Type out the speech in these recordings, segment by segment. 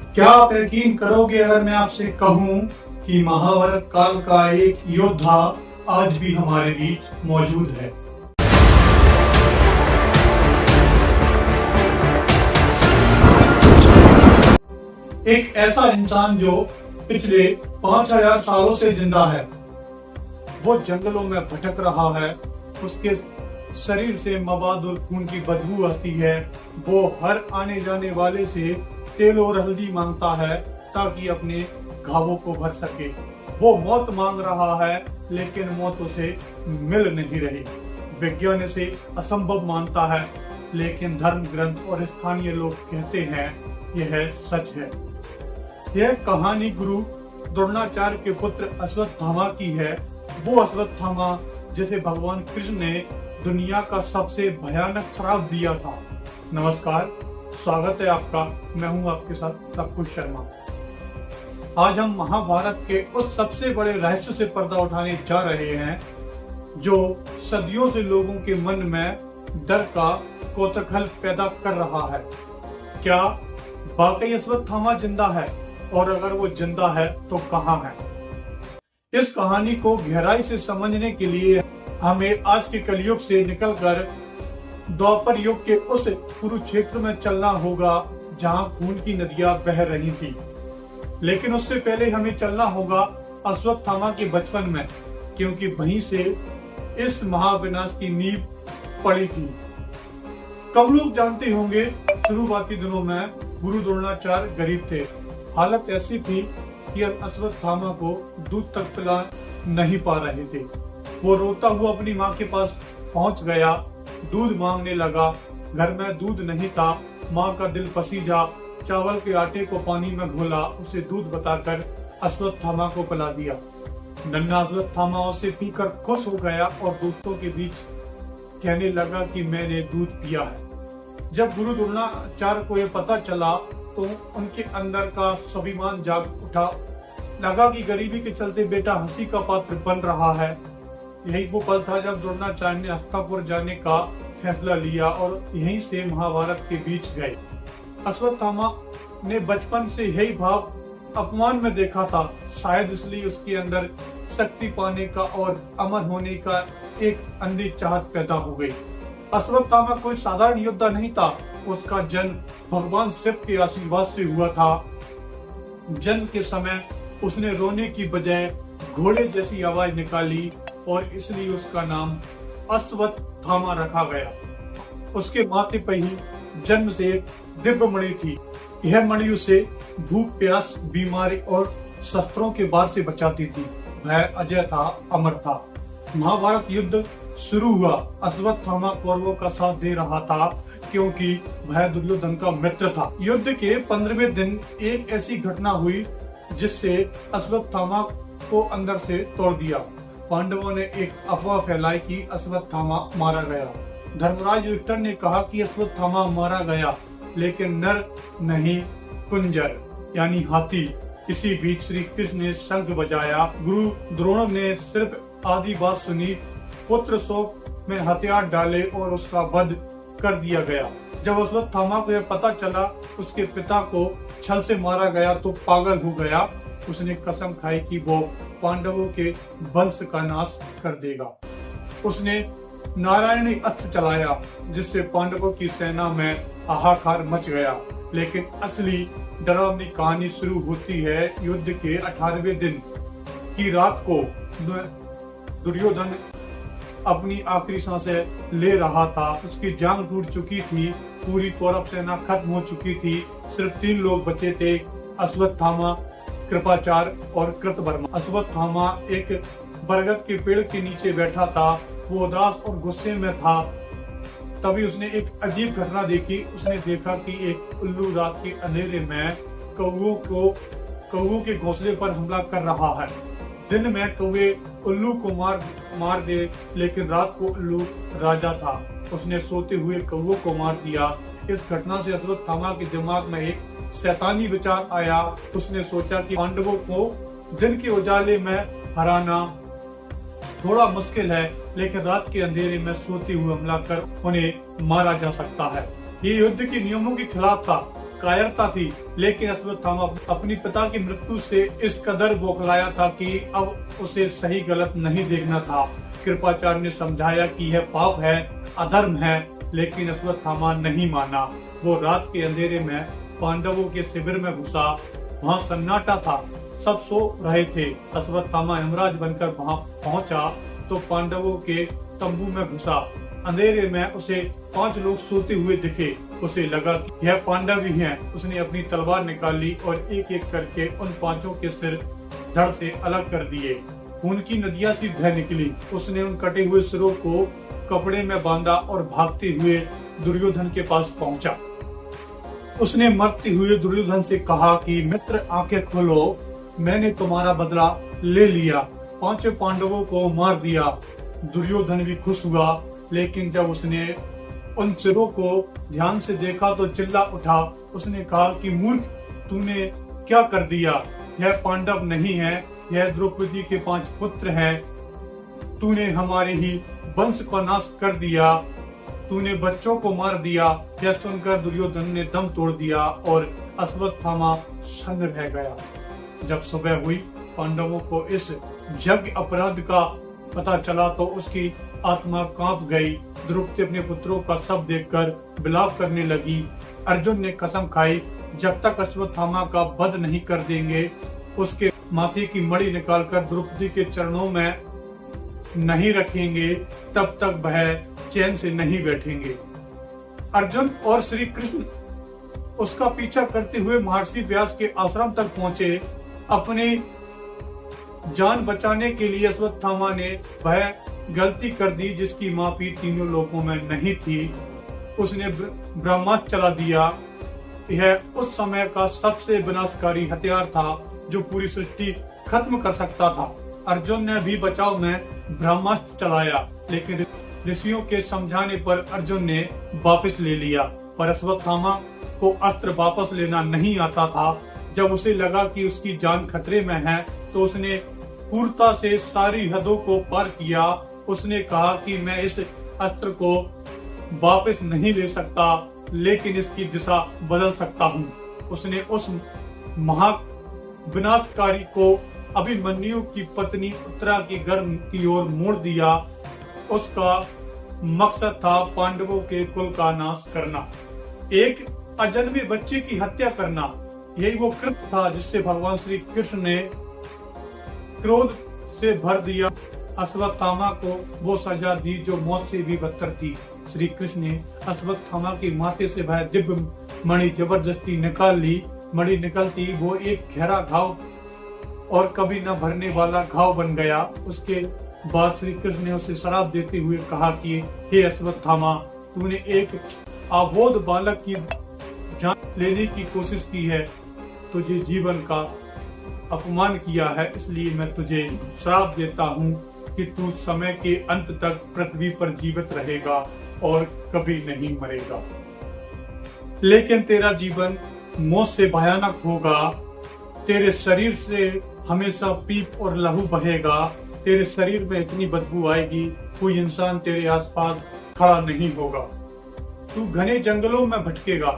क्या आप यकीन करोगे अगर मैं आपसे कहूं कि महाभारत काल का एक योद्धा आज भी हमारे बीच मौजूद है। एक ऐसा इंसान जो पिछले 5000 सालों से जिंदा है। वो जंगलों में भटक रहा है, उसके शरीर से मवाद और खून की बदबू आती है। वो हर आने जाने वाले से तेल और हल्दी मांगता है ताकि अपने घावों को भर सके। वो मौत मांग रहा है लेकिन मौत उसे मिल नहीं रही। विज्ञान इसे असंभव मानता है लेकिन धर्म ग्रंथ और स्थानीय लोग कहते हैं यह सच है। यह कहानी गुरु द्रोणाचार्य के पुत्र अश्वत्थामा की है। वो अश्वत्थामा जिसे भगवान कृष्ण ने दुनिया का सबसे भयानक श्राप दिया था। नमस्कार, स्वागत है आपका। मैं हूं आपके साथ लवकुश शर्मा। आज हम महाभारत के उस सबसे बड़े रहस्य से पर्दा उठाने जा रहे हैं जो सदियों से लोगों के मन में डर का कौतूहल पैदा कर रहा है। क्या वाकई अश्वत्थामा जिंदा है, और अगर वो जिंदा है तो कहां है? इस कहानी को गहराई से समझने के लिए हमें आज के कलयुग से निकलकर द्वापर युग के उस कुरुक्षेत्र में चलना होगा जहां खून की नदियां बह रही थी। लेकिन उससे पहले हमें चलना होगा अश्वत्थामा के बचपन में, क्योंकि वहीं से इस महाविनाश की नींव पड़ी थी। कम लोग जानते होंगे, शुरुआती दिनों में गुरु द्रोणाचार्य गरीब थे। हालत ऐसी थी कि अश्वत्थामा को दूध तक पिला नहीं पा रहे थे। वो रोता हुआ अपनी माँ के पास पहुंच गया, दूध मांगने लगा। घर में दूध नहीं था। माँ का दिल पसीजा, चावल के आटे को पानी में घोला, उसे दूध बताकर अश्वत्थामा को पिला दिया। नन्हा अश्वत्थामा उसे पीकर खुश हो गया और दोस्तों के बीच कहने लगा कि मैंने दूध पिया है। जब गुरु द्रोणाचार्य को यह पता चला तो उनके अंदर का स्वाभिमान जाग उठा। लगा कि गरीबी के चलते बेटा हंसी का पात्र बन रहा है। यही वो पल था जब द्रोणाचार्य ने हस्तिनापुर जाने का फैसला लिया और यहीं से महाभारत के बीच गए। अश्वत्थामा ने बचपन से यही भाव अपमान में देखा था। शायद इसलिए उसके अंदर शक्ति पाने का और अमर होने का एक अंधी चाहत पैदा हो गई। अश्वत्थामा कोई साधारण योद्धा नहीं था। उसका जन्म भगवान शिव के आशीर्वाद से हुआ था। जन्म के समय उसने रोने की बजाय घोड़े जैसी आवाज निकाली और इसलिए उसका नाम अश्वत्थामा रखा गया। उसके माथे पर ही जन्म से एक दिव्य मणि थी। यह मणि उसे भूख, प्यास, बीमारी और शस्त्रों के बार से बचाती थी। वह अजय था, अमर था। महाभारत युद्ध शुरू हुआ। अश्वत्थामा कौरवों का साथ दे रहा था क्योंकि वह दुर्योधन का मित्र था। युद्ध के 15वें दिन एक ऐसी घटना हुई जिससे अश्वत्थामा को अंदर से तोड़ दिया। पांडवों ने एक अफवाह फैलाई कि अश्वत्थामा मारा गया। धर्मराज युधिष्ठिर ने कहा कि अश्वत्थामा मारा गया, लेकिन नर नहीं, कुंजर यानी हाथी। इसी बीच श्री कृष्ण ने शंख बजाया। गुरु द्रोण ने सिर्फ आधी बात सुनी। पुत्र शोक में हथियार डाले और उसका वध कर दिया गया। जब अश्वत्थामा को यह पता चला उसके पिता को छल से मारा गया तो पागल हो गया। उसने कसम खाई कि वो पांडवों के वंश का नाश कर देगा। उसने नारायणी अस्त्र चलाया जिससे पांडवों की सेना में हाहाकार मच गया। लेकिन असली डरावनी कहानी शुरू होती है युद्ध के 18वें दिन की रात को। दुर्योधन अपनी आखिरी सांसें ले रहा था। उसकी जांग टूट चुकी थी। पूरी कौरव सेना खत्म हो चुकी थी। सिर्फ 3 लोग बचे थे, अश्वत्थामा, कृपाचार्य और कृतवर्मा। अश्वत्थामा एक बरगद के पेड़ के नीचे बैठा था। वो उदास और गुस्से में था। तभी उसने एक अजीब घटना देखी। उसने देखा कि एक उल्लू रात के अंधेरे में कौओं के घोंसले पर हमला कर रहा है। दिन में कौवे उल्लू को मार दे, लेकिन रात को उल्लू राजा था। उसने सोते हुए कौओं को मार दिया। इस घटना से अश्वत्थामा के दिमाग में एक शैतानी विचार आया। उसने सोचा कि पांडवों को दिन के उजाले में हराना थोड़ा मुश्किल है, लेकिन रात के अंधेरे में सोते हुए हमला कर उन्हें मारा जा सकता है। ये युद्ध के नियमों के खिलाफ था। कायरता थी, लेकिन अश्वत्थामा अपनी पिता की मृत्यु से इस कदर बौखलाया था कि अब उसे सही गलत नहीं देखना था। कृपाचार्य ने समझाया कि यह पाप है, अधर्म है, लेकिन अश्वत्थामा नहीं माना। वो रात के अंधेरे में पांडवों के शिविर में घुसा। वहाँ सन्नाटा था, सब सो रहे थे। अश्वत्थामा यमराज बनकर वहाँ पहुंचा तो पांडवों के तंबू में घुसा। अंधेरे में उसे 5 लोग सोते हुए दिखे। उसे लगा कि यह पांडव ही हैं। उसने अपनी तलवार निकाली और एक एक करके उन 5 के सिर धड़ से अलग कर दिए। खून की नदियां सी बह निकली। उसने उन कटे हुए सिरों को कपड़े में बांधा और भागते हुए दुर्योधन के पास पहुंचा। उसने मरते हुए दुर्योधन से कहा कि मित्र, आंखें खोलो, मैंने तुम्हारा बदला ले लिया, 5 पांडवों को मार दिया। दुर्योधन भी खुश हुआ, लेकिन जब उसने उन सिरों को ध्यान से देखा तो चिल्ला उठा। उसने कहा कि मूर्ख, तूने क्या कर दिया? यह पांडव नहीं है, यह द्रौपदी के 5 पुत्र हैं। तूने हमारे ही वंश का नाश कर दिया, तूने बच्चों को मार दिया। यह सुनकर दुर्योधन ने दम तोड़ दिया और अश्वत्थामा सन्न रह गया। जब सुबह हुई, पांडवों को इस यज्ञ अपराध का पता चला तो उसकी आत्मा कांप गई। द्रौपदी अपने पुत्रों का शव देखकर विलाप करने लगी। अर्जुन ने कसम खाई, जब तक अश्वत्थामा का वध नहीं कर देंगे, उसके माथे की मणि निकालकर द्रौपदी के चरणों में नहीं रखेंगे, तब तक वह चैन से नहीं बैठेंगे। अर्जुन और श्री कृष्ण उसका पीछा करते हुए महर्षि व्यास के आश्रम तक पहुंचे। अपनी जान बचाने के लिए अश्वत्थामा ने वह गलती कर दी जिसकी माफी तीनों लोकों में नहीं थी। उसने ब्रह्मास्त्र चला दिया। यह उस समय का सबसे विनाशकारी हथियार था जो पूरी सृष्टि खत्म कर सकता था। अर्जुन ने भी बचाव में ब्रह्मास्त्र चलाया, लेकिन ऋषियों के समझाने पर अर्जुन ने वापस ले लिया। पर अश्वत्थामा को अस्त्र वापस लेना नहीं आता था। जब उसे लगा कि उसकी जान खतरे में है तो उसने क्रूरता से सारी हदों को पार किया। उसने कहा कि मैं इस अस्त्र को वापस नहीं ले सकता, लेकिन इसकी दिशा बदल सकता हूँ। उसने उस महा विनाशकारी को अभिमन्यु की पत्नी उत्तरा के गर्भ की ओर मोड़ दिया। उसका मकसद था पांडवों के कुल का नाश करना, एक अजन्मे बच्चे की हत्या करना। यही वो कृत्य था जिससे भगवान श्री कृष्ण ने क्रोध से भर दिया। अश्वत्थामा को वो सजा दी जो मौत से भी बदतर थी। श्री कृष्ण ने अश्वत्थामा के माथे से वह दिव्य मणि जबरदस्ती निकाल ली। मणि निकलती वो एक गहरा घाव और कभी न भरने वाला घाव बन गया। उसके बाद श्री कृष्ण ने उसे श्राप देते हुए कहा कि हे अश्वत्थामा, तूने एक अबोध बालक की जान लेने की कोशिश की है, तुझे जीवन का अपमान किया है, इसलिए मैं तुझे श्राप देता हूँ कि तू समय के अंत तक पृथ्वी पर जीवित रहेगा और कभी नहीं मरेगा। लेकिन तेरा जीवन मौत से भयानक होगा। तेरे शरीर से हमेशा पीप और लहू बहेगा। तेरे शरीर में इतनी बदबू आएगी, कोई इंसान तेरे आसपास खड़ा नहीं होगा। तू घने जंगलों में भटकेगा।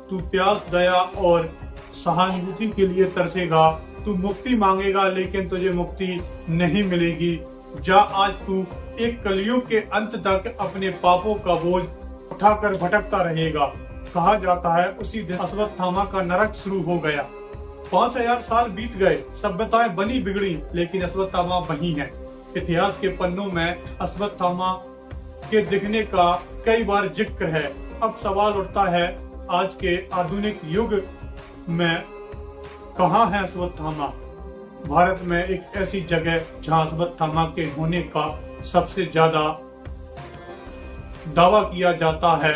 तू प्यास, दया और सहानुभूति के लिए तरसेगा। तू मुक्ति मांगेगा, लेकिन तुझे मुक्ति नहीं मिलेगी। जा, आज तू एक कलयुग के अंत तक अपने पापों का बोझ उठाकर भटकता रहेगा। कहा जाता है उसी दिन अश्वत्थामा का नरक शुरू हो गया। 5000 साल बीत गए, सभ्यताएं बनी बिगड़ी, लेकिन अश्वत्थामा वही है। इतिहास के पन्नों में अश्वत्थामा के दिखने का कई बार जिक्र है। अब सवाल उठता है, आज के आधुनिक युग में कहाँ है अश्वत्थामा? भारत में एक ऐसी जगह जहाँ अश्वत्थामा के होने का सबसे ज्यादा दावा किया जाता है,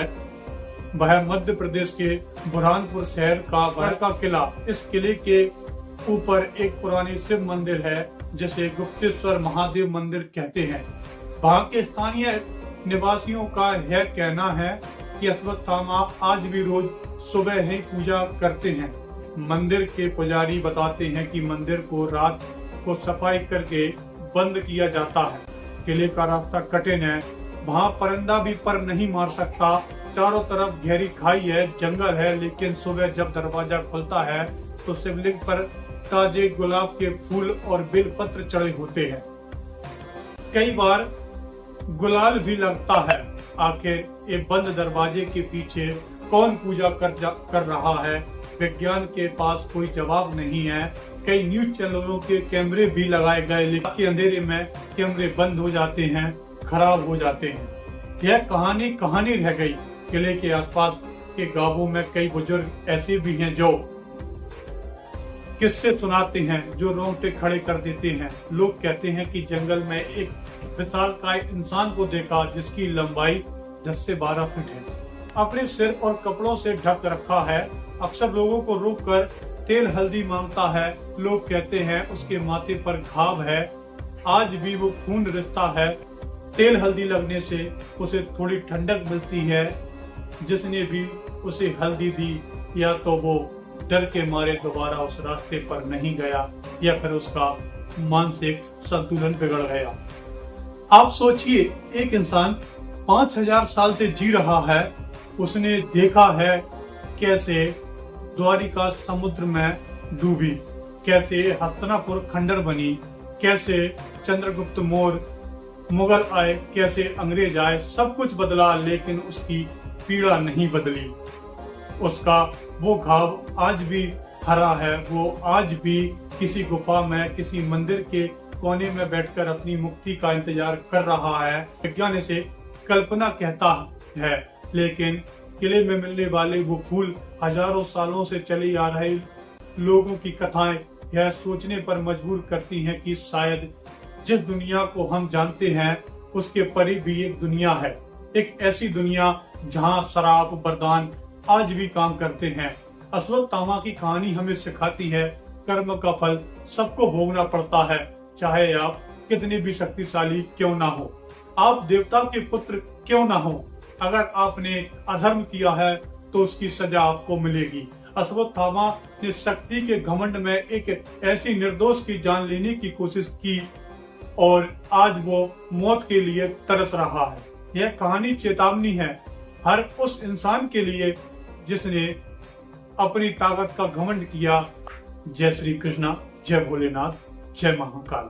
वह मध्य प्रदेश के बुरहानपुर शहर का बड़ा का किला। इस किले के ऊपर एक पुरानी शिव मंदिर है जिसे गुप्तेश्वर महादेव मंदिर कहते हैं। वहाँ के स्थानीय निवासियों का यह कहना है कि अश्वत्थामा आज भी रोज सुबह ही पूजा करते हैं। मंदिर के पुजारी बताते हैं कि मंदिर को रात को सफाई करके बंद किया जाता है। किले का रास्ता कठिन है, वहाँ परिंदा भी पर नहीं मार सकता। चारों तरफ गहरी खाई है, जंगल है, लेकिन सुबह जब दरवाजा खुलता है तो शिवलिंग पर ताजे गुलाब के फूल और बेल पत्र चढ़े होते हैं। कई बार गुलाल भी लगता है। आखिर ये बंद दरवाजे के पीछे कौन पूजा कर रहा है? विज्ञान के पास कोई जवाब नहीं है। कई न्यूज चैनलों के कैमरे भी लगाए गए, लेकिन अंधेरे में कैमरे बंद हो जाते हैं, खराब हो जाते हैं। यह कहानी रह गई। किले के आसपास के गांवों में कई बुजुर्ग ऐसे भी हैं जो किस्से सुनाते हैं जो रोंगटे खड़े कर देते हैं। लोग कहते हैं कि जंगल में एक विशालकाय इंसान को देखा जिसकी लंबाई 10 से 12 फीट है, अपने सिर और कपड़ों से ढक रखा है। अक्सर लोगों को रोककर तेल हल्दी मांगता है। लोग कहते हैं उसके माथे पर घाव है, आज भी वो खून रिश्ता है। तेल हल्दी लगने से उसे थोड़ी ठंडक मिलती है। जिसने भी उसे हल्दी दी या तो वो डर के मारे दोबारा उस रास्ते पर नहीं गया या फिर उसका मानसिक संतुलन बिगड़ गया। आप सोचिए, एक इंसान 5000 साल से जी रहा है। उसने देखा है कैसे द्वारिका समुद्र में डूबी, कैसे हस्तिनापुर खंडर बनी, कैसे चंद्रगुप्त मौर्य मुगल आए, कैसे अंग्रेज आए। सब कुछ बदला, लेकिन उसकी पीड़ा नहीं बदली। उसका वो घाव आज भी हरा है। वो आज भी किसी गुफा में, किसी मंदिर के कोने में बैठकर अपनी मुक्ति का इंतजार कर रहा है। विज्ञान इसे कल्पना कहता है, लेकिन किले में मिलने वाले वो फूल हजारों सालों से चले आ रहे लोगों की कथाएं यह सोचने पर मजबूर करती हैं कि शायद जिस दुनिया को हम जानते हैं उसके परे भी एक दुनिया है। एक ऐसी दुनिया जहां शराब वरदान आज भी काम करते हैं। अश्वत्थामा की कहानी हमें सिखाती है कर्म का फल सबको भोगना पड़ता है, चाहे आप कितने भी शक्तिशाली क्यों ना हो, आप देवता के पुत्र क्यों ना हो। अगर आपने अधर्म किया है तो उसकी सजा आपको मिलेगी। अश्वत्थामा ने शक्ति के घमंड में एक ऐसी निर्दोष की जान लेने की कोशिश की और आज वो मौत के लिए तरस रहा है। यह कहानी चेतावनी है हर उस इंसान के लिए जिसने अपनी ताकत का घमंड किया। जय श्री कृष्णा, जय भोलेनाथ, जय महाकाल।